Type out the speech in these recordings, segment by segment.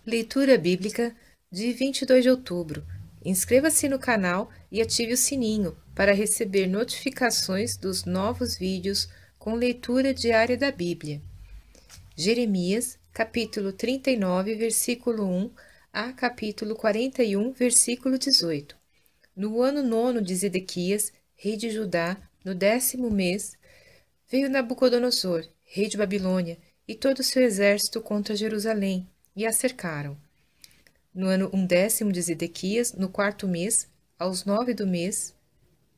Leitura Bíblica de 22 de outubro. Inscreva-se no canal e ative o sininho para receber notificações dos novos vídeos com leitura diária da Bíblia. Jeremias, capítulo 39, versículo 1 a capítulo 41, versículo 18. No ano 9 de Zedequias, rei de Judá, no 10º mês, veio Nabucodonosor, rei de Babilônia, e todo o seu exército contra Jerusalém, e a cercaram. No ano 10º de Zedequias, no 4º mês, aos 9 do mês,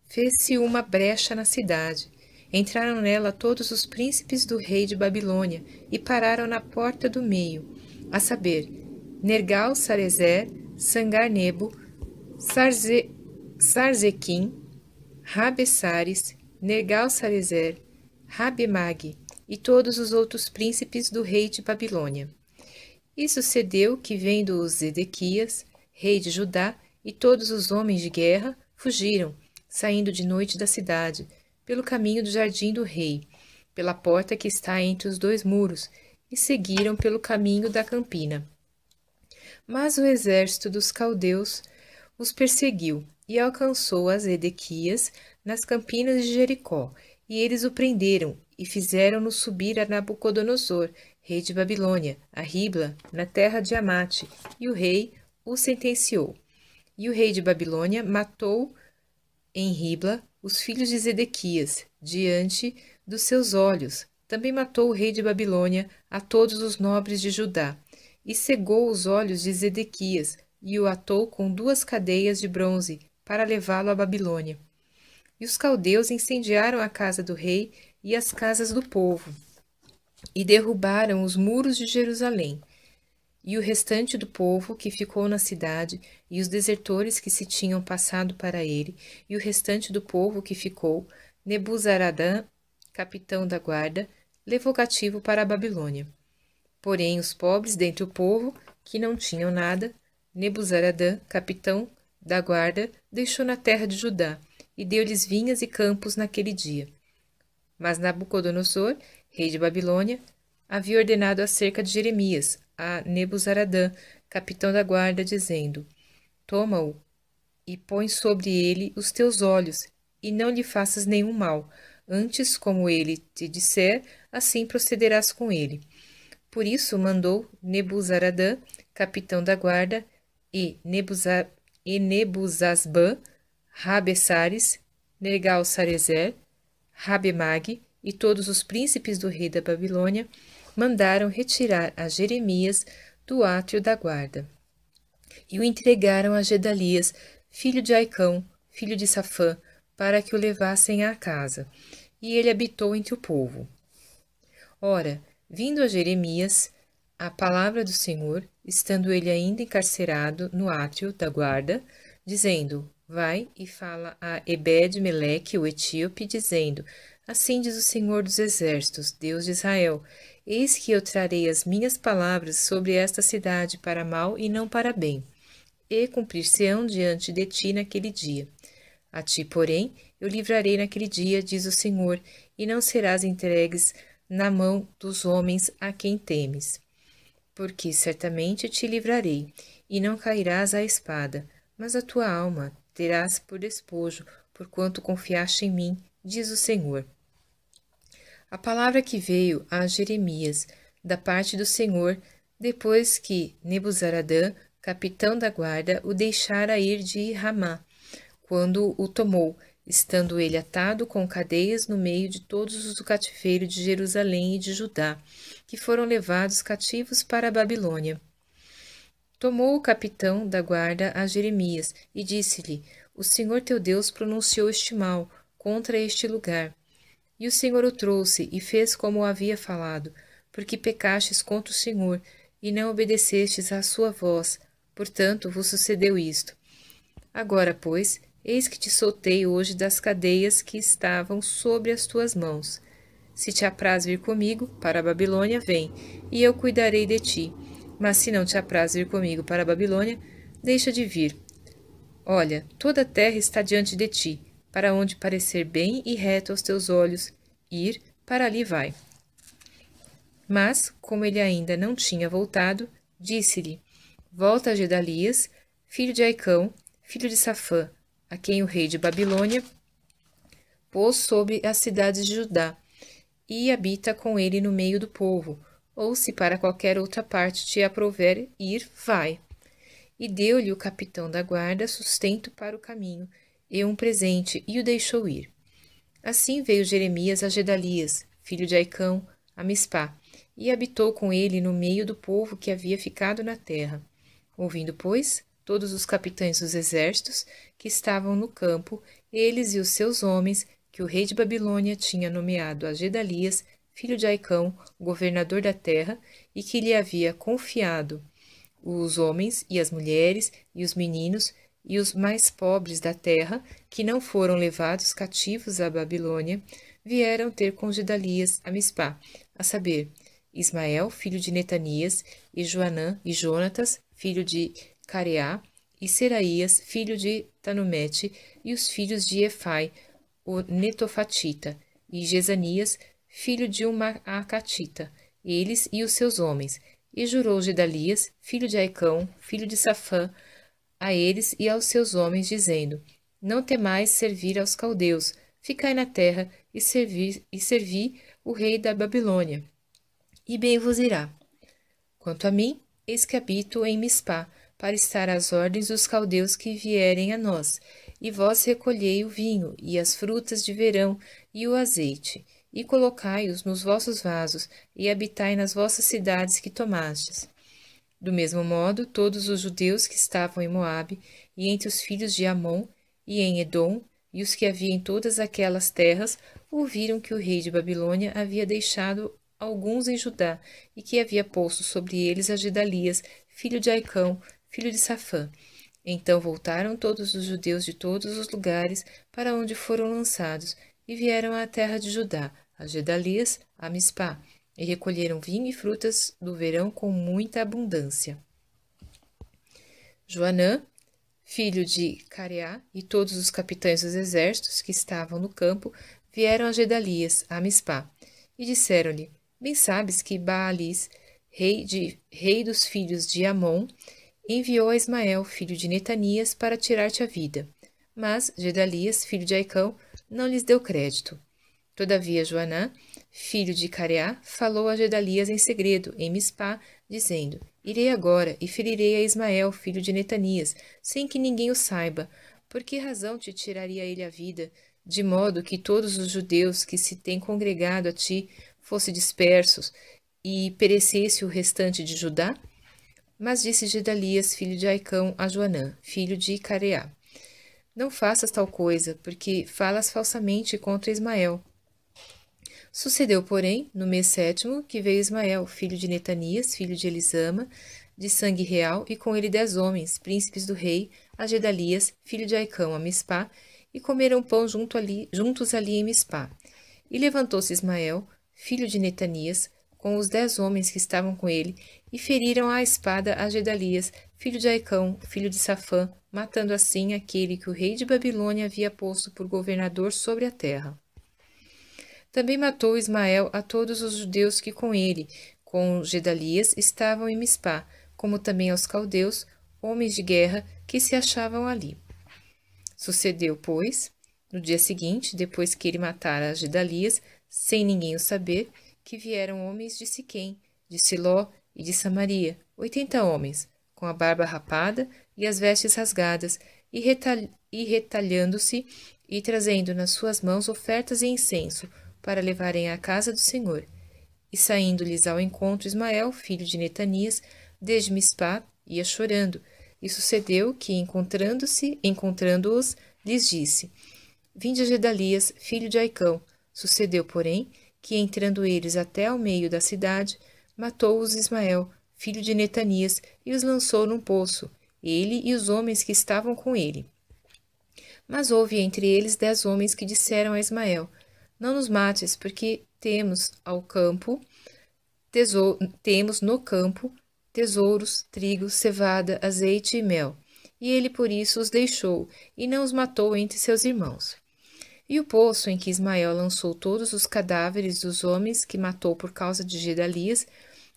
fez-se uma brecha na cidade. Entraram nela todos os príncipes do rei de Babilônia e pararam na porta do meio, a saber, Nergal-Sarezer, Sangar-Nebo, Sarzequim, Rabessares, Nergal-Sarezer, Rabemag e todos os outros príncipes do rei de Babilônia. E sucedeu que, vendo os Zedequias, rei de Judá, e todos os homens de guerra, fugiram, saindo de noite da cidade, pelo caminho do jardim do rei, pela porta que está entre os dois muros, e seguiram pelo caminho da campina. Mas o exército dos caldeus os perseguiu, e alcançou a Zedequias nas campinas de Jericó, e eles o prenderam, e fizeram-no subir a Nabucodonosor, rei de Babilônia, a Ribla, na terra de Amate, e o rei o sentenciou. E o rei de Babilônia matou em Ribla os filhos de Zedequias, diante dos seus olhos. Também matou o rei de Babilônia a todos os nobres de Judá, e cegou os olhos de Zedequias, e o atou com 2 cadeias de bronze, para levá-lo à Babilônia. E os caldeus incendiaram a casa do rei e as casas do povo, e derrubaram os muros de Jerusalém. E o restante do povo que ficou na cidade, e os desertores que se tinham passado para ele, e o restante do povo que ficou, Nebuzaradã, capitão da guarda, levou cativo para a Babilônia. Porém, os pobres dentre o povo, que não tinham nada, Nebuzaradã, capitão da guarda, deixou na terra de Judá, e deu-lhes vinhas e campos naquele dia. Mas Nabucodonosor, rei de Babilônia, havia ordenado acerca de Jeremias, a Nebuzaradã, capitão da guarda, dizendo: Toma-o e põe sobre ele os teus olhos, e não lhe faças nenhum mal. Antes, como ele te disser, assim procederás com ele. Por isso mandou Nebuzaradã, capitão da guarda, e Nebuzasbã, Rabessares, Nergal-Sarezer, Rabemag e todos os príncipes do rei da Babilônia mandaram retirar a Jeremias do átrio da guarda. E o entregaram a Gedalias, filho de Aicão, filho de Safã, para que o levassem à casa. E ele habitou entre o povo. Ora, vindo a Jeremias a palavra do Senhor, estando ele ainda encarcerado no átrio da guarda, dizendo: Vai e fala a Ebed-Meleque, o etíope, dizendo: Assim diz o Senhor dos Exércitos, Deus de Israel: Eis que eu trarei as minhas palavras sobre esta cidade para mal e não para bem, e cumprir-se-ão diante de ti naquele dia. A ti, porém, eu livrarei naquele dia, diz o Senhor, e não serás entregues na mão dos homens a quem temes. Porque certamente te livrarei, e não cairás à espada, mas a tua alma terás por despojo, porquanto confiaste em mim, diz o Senhor. A palavra que veio a Jeremias da parte do Senhor, depois que Nebuzaradã, capitão da guarda, o deixara ir de Ramá, quando o tomou, estando ele atado com cadeias no meio de todos os do cativeiro de Jerusalém e de Judá, que foram levados cativos para a Babilônia. Tomou o capitão da guarda a Jeremias e disse-lhe: O Senhor teu Deus pronunciou este mal contra este lugar. E o Senhor o trouxe e fez como o havia falado, porque pecastes contra o Senhor e não obedecestes à sua voz, portanto vos sucedeu isto. Agora, pois, eis que te soltei hoje das cadeias que estavam sobre as tuas mãos. Se te apraz vir comigo para a Babilônia, vem, e eu cuidarei de ti. Mas se não te apraz vir comigo para a Babilônia, deixa de vir. Olha, toda a terra está diante de ti, para onde parecer bem e reto aos teus olhos, ir, para ali vai. Mas, como ele ainda não tinha voltado, disse-lhe: volta a Gedalias, filho de Aicão, filho de Safã, a quem o rei de Babilônia pôs sobre as cidades de Judá, e habita com ele no meio do povo, ou se para qualquer outra parte te aprouver ir, vai. E deu-lhe o capitão da guarda sustento para o caminho, e um presente, e o deixou ir. Assim veio Jeremias a Gedalias, filho de Aicão, a Mispá, e habitou com ele no meio do povo que havia ficado na terra. Ouvindo, pois, todos os capitães dos exércitos que estavam no campo, eles e os seus homens, que o rei de Babilônia tinha nomeado a Gedalias, filho de Aicão, governador da terra, e que lhe havia confiado os homens e as mulheres e os meninos e os mais pobres da terra, que não foram levados cativos à Babilônia, vieram ter com Gedalias a Mispá, a saber, Ismael, filho de Netanias, e Joanã e Jonatas, filho de Careá, e Seraías, filho de Tanumete, e os filhos de Efai, o Netofatita, e Jezanias, filho de um Maacatita, eles e os seus homens. E jurou Gedalias, filho de Aicão, filho de Safã, a eles e aos seus homens, dizendo: Não temais servir aos caldeus, ficai na terra e servi o rei da Babilônia, e bem vos irá. Quanto a mim, eis que habito em Mispá, para estar às ordens dos caldeus que vierem a nós, e vós recolhei o vinho, e as frutas de verão, e o azeite, e colocai-os nos vossos vasos, e habitai nas vossas cidades que tomastes. Do mesmo modo, todos os judeus que estavam em Moabe, e entre os filhos de Amon, e em Edom, e os que havia em todas aquelas terras, ouviram que o rei de Babilônia havia deixado alguns em Judá, e que havia posto sobre eles a Gedalias, filho de Aicão, filho de Safã. Então voltaram todos os judeus de todos os lugares para onde foram lançados, e vieram à terra de Judá, a Gedalias, a Mispá, e recolheram vinho e frutas do verão com muita abundância. Joanã, filho de Careá, e todos os capitães dos exércitos que estavam no campo, vieram a Gedalias, a Mispá, e disseram-lhe: Bem sabes que Baalis, rei dos filhos de Amon, enviou a Ismael, filho de Netanias, para tirar-te a vida. Mas Gedalias, filho de Aicão, não lhes deu crédito. Todavia Joanã, filho de Careá, falou a Gedalias em segredo, em Mispá, dizendo: Irei agora e ferirei a Ismael, filho de Netanias, sem que ninguém o saiba. Por que razão te tiraria ele a vida, de modo que todos os judeus que se têm congregado a ti fossem dispersos e perecesse o restante de Judá? Mas disse Gedalias, filho de Aicão, a Joanã, filho de Careá: Não faças tal coisa, porque falas falsamente contra Ismael. Sucedeu, porém, no mês 7º, que veio Ismael, filho de Netanias, filho de Elisama, de sangue real, e com ele 10 homens, príncipes do rei, a Gedalias, filho de Aicão, a Mispá, e comeram pão juntos ali em Mispá. E levantou-se Ismael, filho de Netanias, com os 10 homens que estavam com ele, e feriram à espada a Gedalias, filho de Aicão, filho de Safã, matando assim aquele que o rei de Babilônia havia posto por governador sobre a terra. Também matou Ismael a todos os judeus que com ele, com Gedalias, estavam em Mispá, como também aos caldeus, homens de guerra, que se achavam ali. Sucedeu, pois, no dia seguinte, depois que ele matara Gedalias, sem ninguém o saber, que vieram homens de Siquém, de Siló e de Samaria, 80 homens, com a barba rapada e as vestes rasgadas, e retalhando-se, e trazendo nas suas mãos ofertas e incenso, para levarem à casa do Senhor. E saindo-lhes ao encontro Ismael, filho de Netanias, desde Mispá, ia chorando. E sucedeu que, encontrando-os, lhes disse: Vinde a Gedalias, filho de Aicão. Sucedeu, porém, que, entrando eles até ao meio da cidade, matou-os Ismael, filho de Netanias, e os lançou num poço, ele e os homens que estavam com ele. Mas houve entre eles 10 homens que disseram a Ismael: Não nos mates, porque temos no campo tesouros, trigo, cevada, azeite e mel. E ele por isso os deixou, e não os matou entre seus irmãos. E o poço em que Ismael lançou todos os cadáveres dos homens que matou por causa de Gedalias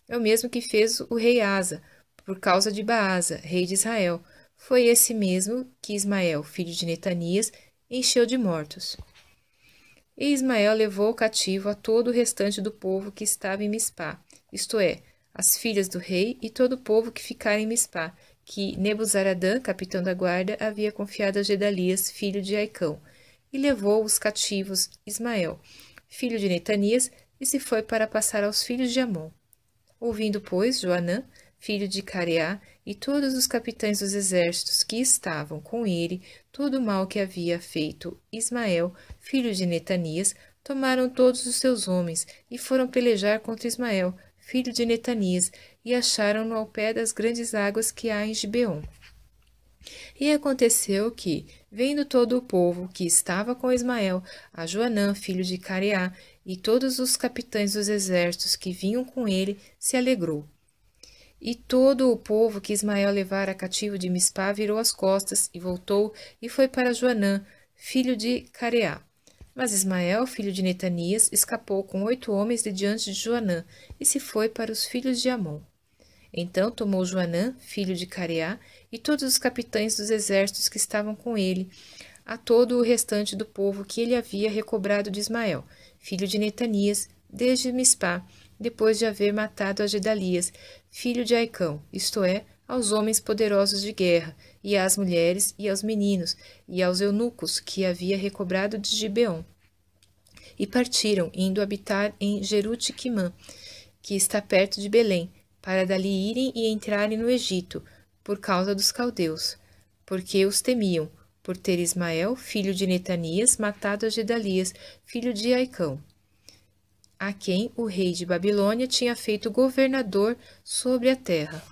é o mesmo que fez o rei Asa, por causa de Baasa, rei de Israel. Foi esse mesmo que Ismael, filho de Netanias, encheu de mortos. E Ismael levou cativo a todo o restante do povo que estava em Mispá, isto é, as filhas do rei e todo o povo que ficara em Mispá, que Nebuzaradã, capitão da guarda, havia confiado a Gedalias, filho de Aicão, e levou os cativos Ismael, filho de Netanias, e se foi para passar aos filhos de Amon. Ouvindo, pois, Joanã, filho de Careá, e todos os capitães dos exércitos que estavam com ele, todo o mal que havia feito Ismael, filho de Netanias, tomaram todos os seus homens e foram pelejar contra Ismael, filho de Netanias, e acharam-no ao pé das grandes águas que há em Gibeon. E aconteceu que, vendo todo o povo que estava com Ismael, a Joanã, filho de Careá, e todos os capitães dos exércitos que vinham com ele, se alegrou. E todo o povo que Ismael levara cativo de Mispá virou as costas e voltou e foi para Joanã, filho de Careá. Mas Ismael, filho de Netanias, escapou com 8 homens de diante de Joanã e se foi para os filhos de Amon. Então tomou Joanã, filho de Careá, e todos os capitães dos exércitos que estavam com ele, a todo o restante do povo que ele havia recobrado de Ismael, filho de Netanias, desde Mispá, depois de haver matado a Gedalias, filho de Aicão, isto é, aos homens poderosos de guerra, e às mulheres, e aos meninos, e aos eunucos que havia recobrado de Gibeon. E partiram, indo habitar em Jerute-Quimã, que está perto de Belém, para dali irem e entrarem no Egito, por causa dos caldeus, porque os temiam, por ter Ismael, filho de Netanias, matado a Gedalias, filho de Aicão, a quem o rei de Babilônia tinha feito governador sobre a terra.